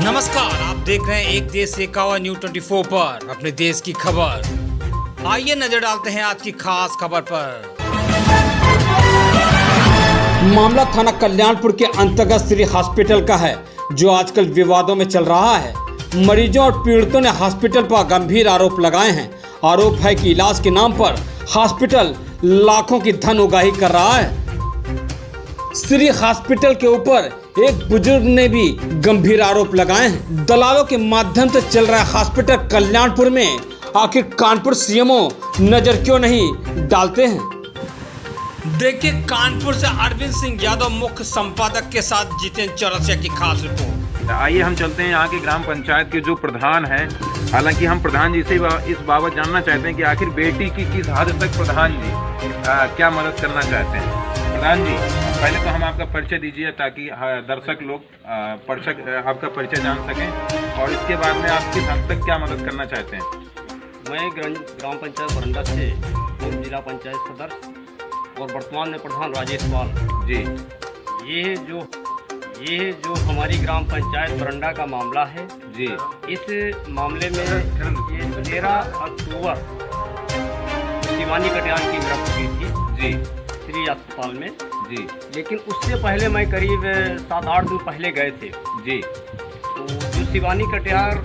नमस्कार, आप देख रहे हैं एक देश से कावा न्यूज़ 24 पर अपने देश की खबर। आइए नजर डालते हैं आज की खास खबर पर। मामला थाना कल्याणपुर के अंतर्गत श्री हॉस्पिटल का है, जो आजकल विवादों में चल रहा है। मरीजों और पीड़ितों ने हॉस्पिटल पर गंभीर आरोप लगाए हैं। आरोप है कि इलाज के नाम पर हॉस्पिटल लाखों की धन उगाही कर रहा है। श्री हॉस्पिटल के ऊपर एक बुजुर्ग ने भी गंभीर आरोप लगाए हैं। दलालों के माध्यम से चल रहा हॉस्पिटल कल्याणपुर में आखिर कानपुर सीएमओ नजर क्यों नहीं डालते हैं? देखिए कानपुर से अरविंद सिंह यादव मुख्य संपादक के साथ जितेंद्र चौरसिया की खास रिपोर्ट। आइए हम चलते हैं यहाँ के ग्राम पंचायत के जो प्रधान हैं। हालांकि हम प्रधान जी से इस बाबत जानना चाहते हैं कि आखिर बेटी की किस हद तक प्रधान जी क्या मदद करना चाहते हैं। प्रधान जी, पहले तो हम आपका परिचय दीजिए ताकि दर्शक लोग आपका परिचय जान सकें, और इसके बाद में आप किस हद तक क्या मदद करना चाहते हैं। मैं ग्राम पंचायत बरंडा से पूर्व जिला पंचायत सदस्य और वर्तमान में प्रधान राजेश पाल जी। ये जो हमारी ग्राम पंचायत बरंडा का मामला है जी, इस मामले में ये 13 अक्टूबर शिवानी कटियार की मृत्यु हुई थी जी श्री अस्पताल में जी। लेकिन उससे पहले मैं करीब 7-8 दिन पहले गए थे जी। तो जो शिवानी कटियार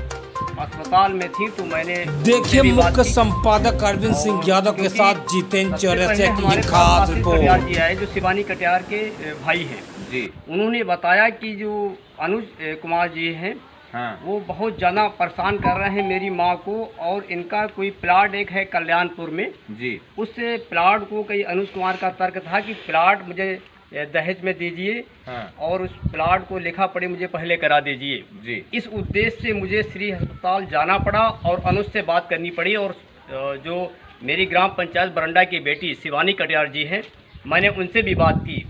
अस्पताल में थी तो मैंने देखिए मुख्य संपादक अरविंद सिंह यादव के साथ जितेंद्र चौरसिया की खास रिपोर्ट। जी आए जो शिवानी कटियार के भाई हैं जी। उन्होंने बताया कि जो अनुज कुमार जी हैं हाँ। वो बहुत ज़्यादा परेशान कर रहे हैं मेरी माँ को, और इनका कोई प्लाट एक है कल्याणपुर में जी। उस प्लाट को कई अनुज कुमार का तर्क था कि प्लाट मुझे दहेज में दीजिए हाँ। और उस प्लाट को लिखा पढ़ी मुझे पहले करा दीजिए जी। इस उद्देश्य से मुझे श्री अस्पताल जाना पड़ा और अनुज से बात करनी पड़ी। और जो मेरी ग्राम पंचायत बरंडा की बेटी शिवानी कटियार जी हैं, मैंने उनसे भी बात की।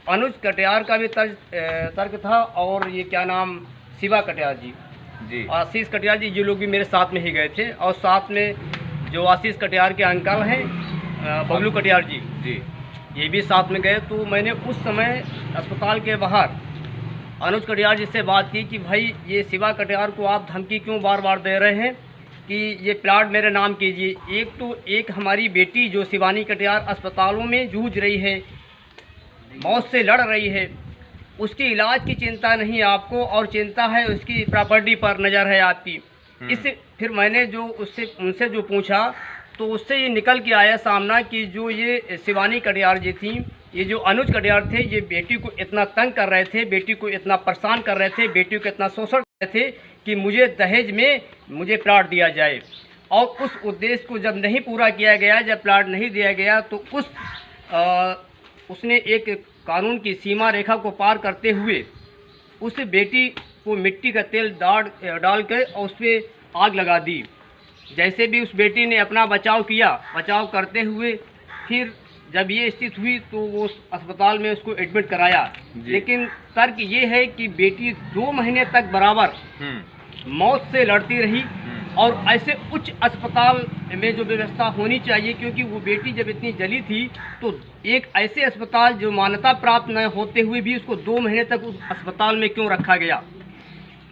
अनुज कटियार का भी तर्क था, और ये क्या नाम शिवा कटियार जी, आशीष कटियार जी, ये लोग भी मेरे साथ में ही गए थे। और साथ में जो आशीष कटियार के अंकल हैं बबलू कटियार जी, ये भी साथ में गए। तो मैंने उस समय अस्पताल के बाहर अनुज कटियार जी से बात की कि भाई ये शिवा कटियार को आप धमकी क्यों बार बार दे रहे हैं कि ये प्लाट मेरे नाम कीजिए। एक हमारी बेटी जो शिवानी कटियार अस्पतालों में जूझ रही है, मौत से लड़ रही है, उसकी इलाज की चिंता नहीं आपको, और चिंता है उसकी प्रॉपर्टी पर नज़र है आपकी। फिर मैंने उनसे जो पूछा तो उससे ये निकल के आया सामना कि जो ये शिवानी कटियार जी थी, ये जो अनुज कटियार थे, ये बेटी को इतना तंग कर रहे थे, बेटी को इतना परेशान कर रहे थे, बेटी को इतना शोषण कर रहे थे कि मुझे दहेज में मुझे प्लाट दिया जाए। और उस उद्देश्य को जब नहीं पूरा किया गया, जब प्लाट नहीं दिया गया, तो उसने एक कानून की सीमा रेखा को पार करते हुए उस बेटी को मिट्टी का तेल डाल कर और उस पर आग लगा दी। जैसे भी उस बेटी ने अपना बचाव किया, बचाव करते हुए फिर जब ये स्थिति हुई तो वो अस्पताल में उसको एडमिट कराया। लेकिन तर्क ये है कि बेटी 2 महीने तक बराबर मौत से लड़ती रही, और ऐसे उच्च अस्पताल में जो व्यवस्था होनी चाहिए, क्योंकि वो बेटी जब इतनी जली थी तो एक ऐसे अस्पताल जो मान्यता प्राप्त न होते हुए भी उसको 2 महीने तक उस अस्पताल में क्यों रखा गया?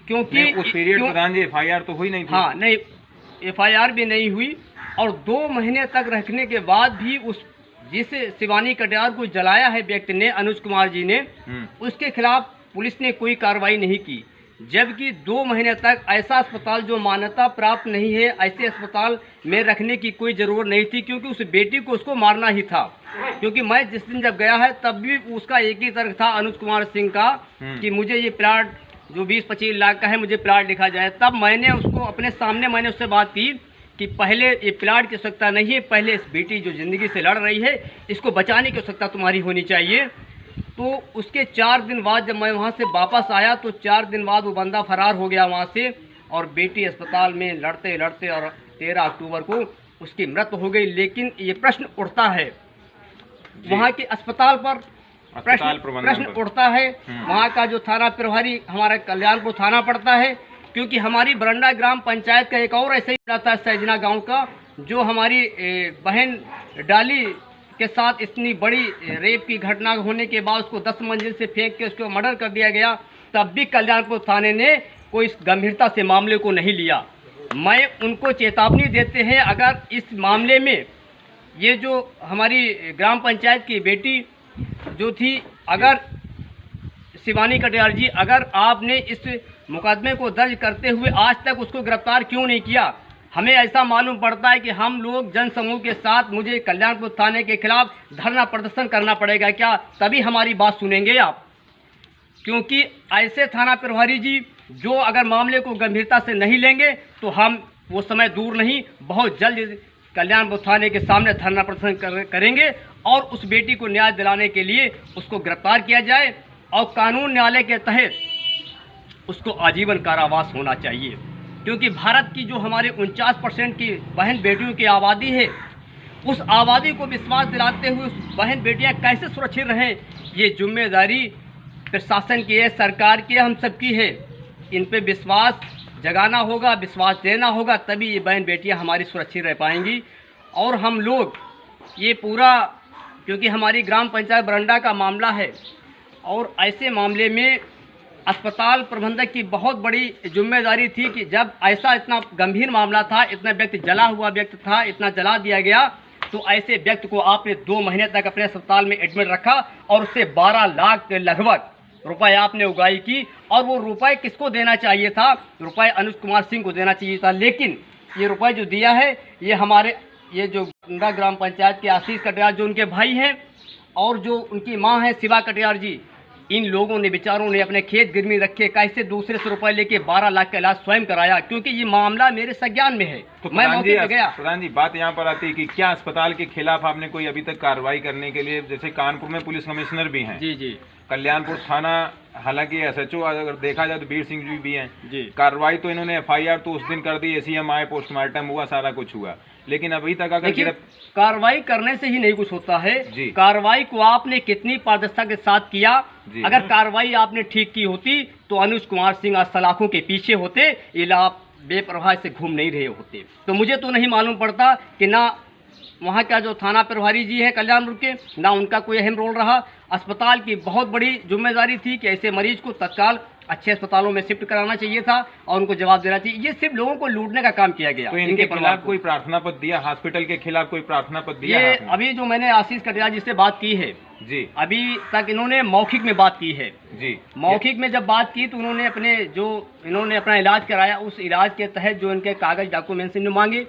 क्योंकि उस पीरियड प्रधान जी FIR तो हुई नहीं थी। हाँ, नहीं, FIR भी नहीं हुई, और 2 महीने तक रखने के बाद भी जिस शिवानी कटियार को जलाया है व्यक्ति ने, अनुज कुमार जी ने, उसके खिलाफ पुलिस ने कोई कार्रवाई नहीं की। जबकि 2 महीने तक ऐसा अस्पताल जो मान्यता प्राप्त नहीं है, ऐसे अस्पताल में रखने की कोई ज़रूरत नहीं थी, क्योंकि उस बेटी को उसको मारना ही था। क्योंकि मैं जिस दिन जब गया है तब भी उसका एक ही तर्क था अनुज कुमार सिंह का कि मुझे ये प्लाट जो 20-25 लाख का है, मुझे प्लाट लिखा जाए। तब मैंने उसको अपने सामने मैंने उससे बात की कि पहले ये प्लाट की आवश्यकता नहीं है, पहले इस बेटी जो ज़िंदगी से लड़ रही है इसको बचाने की आवश्यकता तुम्हारी होनी चाहिए। तो उसके 4 दिन बाद जब मैं वहाँ से वापस आया तो 4 दिन बाद वो बंदा फरार हो गया वहाँ से, और बेटी अस्पताल में लड़ते लड़ते और 13 अक्टूबर को उसकी मृत्यु हो गई। लेकिन ये प्रश्न उठता है वहाँ के अस्पताल पर, प्रश्न उठता है वहाँ का जो थाना प्रभारी हमारा कल्याणपुर थाना पड़ता है, क्योंकि हमारी बरंडा ग्राम पंचायत का एक और ऐसा ही पड़ा था सैजना गाँव का, जो हमारी बहन डाली के साथ इतनी बड़ी रेप की घटना होने के बाद उसको 10 मंजिल से फेंक के उसको मर्डर कर दिया गया। तब भी कल्याणपुर थाने ने कोई गंभीरता से मामले को नहीं लिया। मैं उनको चेतावनी देते हैं, अगर इस मामले में ये जो हमारी ग्राम पंचायत की बेटी जो थी, अगर शिवानी कटियार जी, अगर आपने इस मुकदमे को दर्ज करते हुए आज तक उसको गिरफ्तार क्यों नहीं किया? हमें ऐसा मालूम पड़ता है कि हम लोग जनसमूह के साथ मुझे कल्याणपुर थाने के खिलाफ धरना प्रदर्शन करना पड़ेगा क्या? तभी हमारी बात सुनेंगे आप, क्योंकि ऐसे थाना प्रभारी जी जो अगर मामले को गंभीरता से नहीं लेंगे तो हम वो समय दूर नहीं, बहुत जल्द कल्याणपुर थाने के सामने धरना प्रदर्शन करेंगे और उस बेटी को न्याय दिलाने के लिए उसको गिरफ्तार किया जाए और कानून न्यायालय के तहत उसको आजीवन कारावास होना चाहिए। क्योंकि भारत की जो हमारे 49% की बहन बेटियों की आबादी है, उस आबादी को विश्वास दिलाते हुए उस बहन बेटियां कैसे सुरक्षित रहें, ये जिम्मेदारी प्रशासन की है, सरकार की है, हम सबकी है। इन पे विश्वास जगाना होगा, विश्वास देना होगा, तभी ये बहन बेटियां हमारी सुरक्षित रह पाएंगी। और हम लोग ये पूरा, क्योंकि हमारी ग्राम पंचायत बरंडा का मामला है और ऐसे मामले में अस्पताल प्रबंधक की बहुत बड़ी जिम्मेदारी थी कि जब ऐसा इतना गंभीर मामला था, इतना व्यक्ति जला हुआ व्यक्ति था, इतना जला दिया गया, तो ऐसे व्यक्ति को आपने 2 महीने तक अपने अस्पताल में एडमिट रखा और उससे 12 लाख के लगभग रुपए आपने उगाही की। और वो रुपए किसको देना चाहिए था? रुपए अनुज कुमार सिंह को देना चाहिए था। लेकिन ये रुपए जो दिया है, ये हमारे ये जो ग्राम पंचायत के आशीष कटियार जो उनके भाई हैं और जो उनकी माँ है शिवा कटियार जी, इन लोगों ने बेचारों ने अपने खेत गिरवी रखे, कैसे दूसरे से रुपए लेके 12 लाख का इलाज स्वयं कराया, क्योंकि ये मामला मेरे संज्ञान में है। तो मैं मौके पे गया। प्रधान जी, बात यहाँ पर आती है कि क्या अस्पताल के खिलाफ आपने कोई अभी तक कार्रवाई करने के लिए, जैसे कानपुर में पुलिस कमिश्नर भी हैं, जी जी, कल्याणपुर थाना, हालांकि एसएचओ अगर देखा जाए तो वीर सिंह जी भी हैं जी, कार्रवाई तो इन्होंने एफआईआर तो उस दिन कर दी, एसीएम आए, पोस्टमार्टम हुआ, सारा कुछ हुआ, लेकिन अभी तक अगर कार्रवाई करने से ही नहीं कुछ होता है। कार्रवाई को आपने कितनी पारदर्शिता के साथ किया। अगर कार्रवाई आपने ठीक की होती तो अनुज कुमार सिंह आज सलाखों के पीछे होते, इलाज बेपरवाह से घूम नहीं रहे होते। तो मुझे तो नहीं मालूम पड़ता कि ना वहाँ का जो थाना प्रभारी जी है कल्याणपुर के, ना उनका कोई अहम रोल रहा। अस्पताल की बहुत बड़ी जिम्मेदारी थी कि ऐसे मरीज को तत्काल अच्छे अस्पतालों में शिफ्ट कराना चाहिए था और उनको जवाब देना चाहिए। ये सिर्फ लोगों को लूटने का काम किया गया। तो इनके खिलाफ कोई प्रार्थना पत्र दिया? हॉस्पिटल के खिलाफ कोई प्रार्थना पत्र दिया? ये अभी जो मैंने आशीष कटियार जी से बात की है जी, अभी तक इन्होंने मौखिक में बात की है जी। मौखिक में जब बात की तो उन्होंने इन्होंने अपना इलाज कराया, उस इलाज के तहत जो इनके कागज डॉक्यूमेंट्स इन्होंने मांगे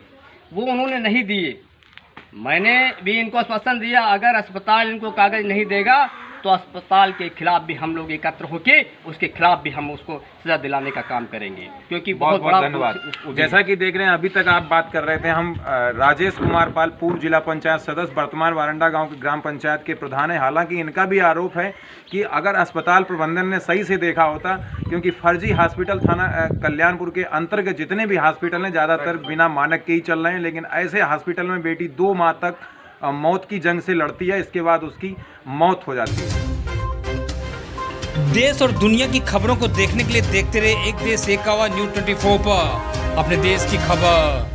वो उन्होंने नहीं दिए। मैंने भी इनको आश्वासन दिया, अगर अस्पताल इनको कागज नहीं देगा तो अस्पताल के खिलाफ भी हम लोग एकत्र होके उसके खिलाफ भी हम उसको सजा दिलाने का काम करेंगे, क्योंकि बहुत बड़ा धन्यवाद। जैसा कि देख रहे हैं, अभी तक आप बात कर रहे थे, हम राजेश कुमार पाल, पूर्व जिला पंचायत सदस्य, वर्तमान वारंडा गांव के ग्राम पंचायत के प्रधान है। हालांकि इनका भी आरोप है कि अगर अस्पताल प्रबंधन ने सही से देखा होता, क्योंकि फर्जी हॉस्पिटल थाना कल्याणपुर के अंतर्गत जितने भी हॉस्पिटल हैं ज़्यादातर बिना मानक के ही चल रहे हैं, लेकिन ऐसे हॉस्पिटल में बेटी 2 माह तक मौत की जंग से लड़ती है, इसके बाद उसकी मौत हो जाती है। देश और दुनिया की खबरों को देखने के लिए देखते रहे एक देश एक आवाज़ न्यूज़ 24 पर, अपने देश की खबर।